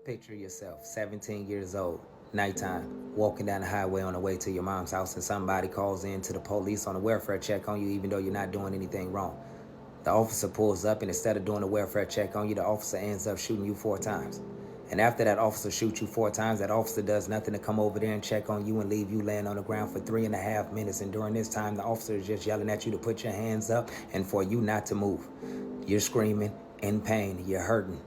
Picture yourself, 17 years old, nighttime, walking down the highway on the way to your mom's house, and somebody calls in to the police on a welfare check on you, even though you're not doing anything wrong. The officer pulls up, and instead of doing a welfare check on you, the officer ends up shooting you 4 times. And after that officer shoots you 4 times, that officer does nothing to come over there and check on you and leave you laying on the ground for 3.5 minutes. And during this time, the officer is just yelling at you to put your hands up and for you not to move. You're screaming in pain. You're hurting.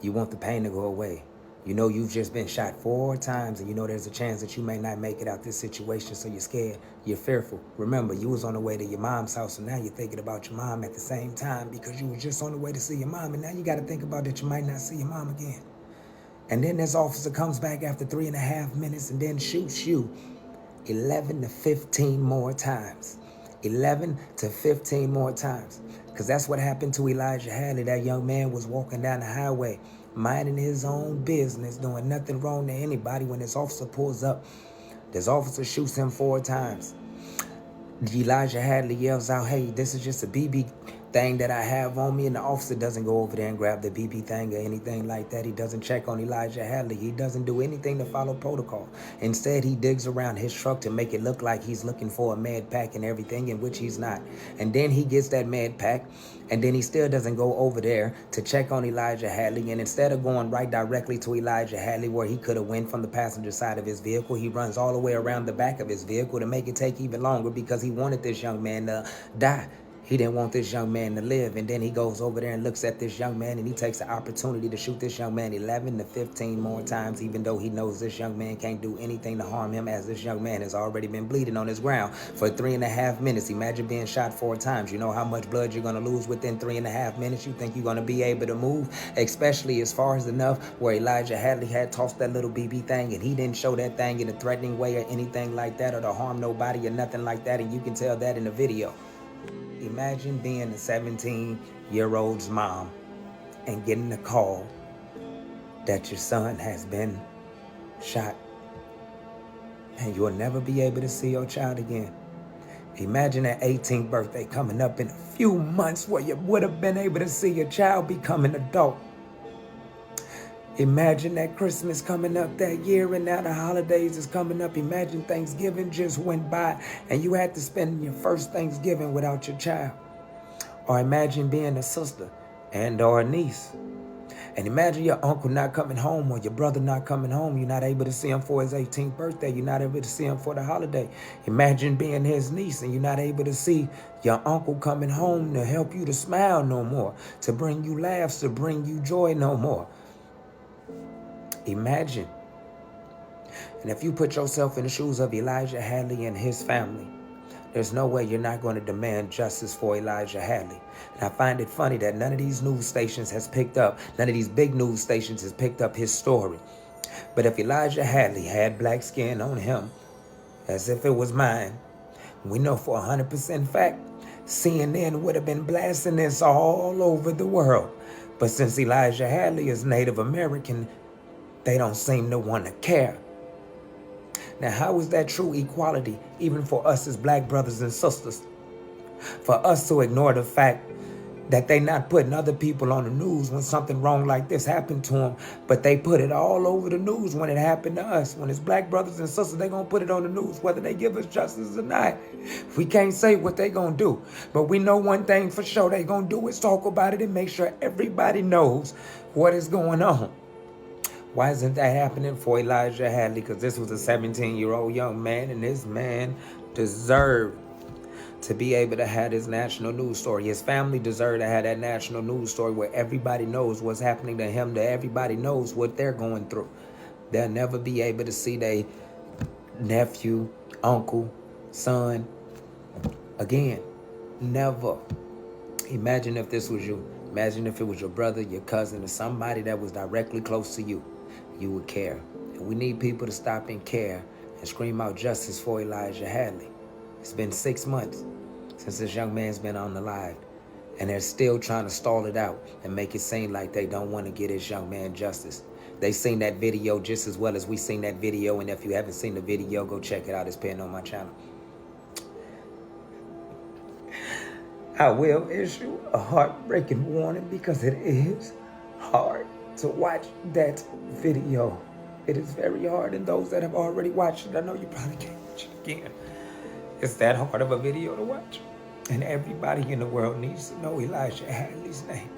You want the pain to go away. You know you've just been shot 4 times, and you know there's a chance that you may not make it out this situation, so you're scared, you're fearful. Remember, you was on the way to your mom's house, and now you're thinking about your mom at the same time because you was just on the way to see your mom, and now you got to think about that you might not see your mom again. And then this officer comes back after 3.5 minutes and then shoots you 11 to 15 more times. 11 to 15 more times. Because that's what happened to Elijah Hadley. That young man was walking down the highway, minding his own business, doing nothing wrong to anybody. When this officer pulls up, this officer shoots him 4 times. Elijah Hadley yells out, "Hey, this is just a BB thing that I have on me," and the officer doesn't go over there and grab the BB thing or anything like that. He doesn't check on Elijah Hadley. He doesn't do anything to follow protocol. Instead, he digs around his truck to make it look like he's looking for a med pack and everything, in which he's not. And then he gets that med pack, and then he still doesn't go over there to check on Elijah Hadley. And instead of going right directly to Elijah Hadley, where he could have went from the passenger side of his vehicle, he runs all the way around the back of his vehicle to make it take even longer because he wanted this young man to die. He didn't want this young man to live. And then he goes over there and looks at this young man, and he takes the opportunity to shoot this young man 11 to 15 more times, even though he knows this young man can't do anything to harm him, as this young man has already been bleeding on his ground for 3.5 minutes. Imagine being shot 4 times. You know how much blood you're going to lose within 3.5 minutes? You think you're going to be able to move, especially as far as enough where Elijah Hadley had tossed that little BB thing, and he didn't show that thing in a threatening way or anything like that, or to harm nobody or nothing like that, and you can tell that in the video. Imagine being a 17-year-old's mom and getting a call that your son has been shot and you'll never be able to see your child again. Imagine that 18th birthday coming up in a few months where you would have been able to see your child become an adult. Imagine that Christmas coming up that year, and now the holidays is coming up. Imagine Thanksgiving just went by and you had to spend your first Thanksgiving without your child. Or imagine being a sister and or a niece. And imagine your uncle not coming home or your brother not coming home. You're not able to see him for his 18th birthday. You're not able to see him for the holiday. Imagine being his niece and you're not able to see your uncle coming home to help you to smile no more, to bring you laughs, to bring you joy no more. Imagine. And if you put yourself in the shoes of Elijah Hadley and his family, there's no way you're not going to demand justice for Elijah Hadley. And I find it funny that none of these news stations has picked up, none of these big news stations has picked up his story. But if Elijah Hadley had black skin on him, as if it was mine, we know for 100% fact, CNN would have been blasting this all over the world. But since Elijah Hadley is Native American, they don't seem to want to care. Now, how is that true equality, even for us as black brothers and sisters? For us to ignore the fact that they not putting other people on the news when something wrong like this happened to them, but they put it all over the news when it happened to us. When it's black brothers and sisters, they going to put it on the news, whether they give us justice or not. We can't say what they going to do, but we know one thing for sure they going to do is talk about it and make sure everybody knows what is going on. Why isn't that happening for Elijah Hadley? Because this was a 17-year-old young man, and this man deserved to be able to have his national news story. His family deserved to have that national news story where everybody knows what's happening to him, that everybody knows what they're going through. They'll never be able to see their nephew, uncle, son again. Never. Imagine if this was you. Imagine if it was your brother, your cousin, or somebody that was directly close to you. You would care. And we need people to stop and care and scream out justice for Elijah Hadley. It's been 6 months since this young man's been unalived, and they're still trying to stall it out and make it seem like they don't want to get this young man justice. They seen that video just as well as we seen that video, and if you haven't seen the video, go check it out. It's pinned on my channel. I will issue a heartbreaking warning because it is hard. to watch that video. It is very hard, and those that have already watched it, I know you probably can't watch it again. It's that hard of a video to watch. And everybody in the world needs to know Elijah Hadley's name.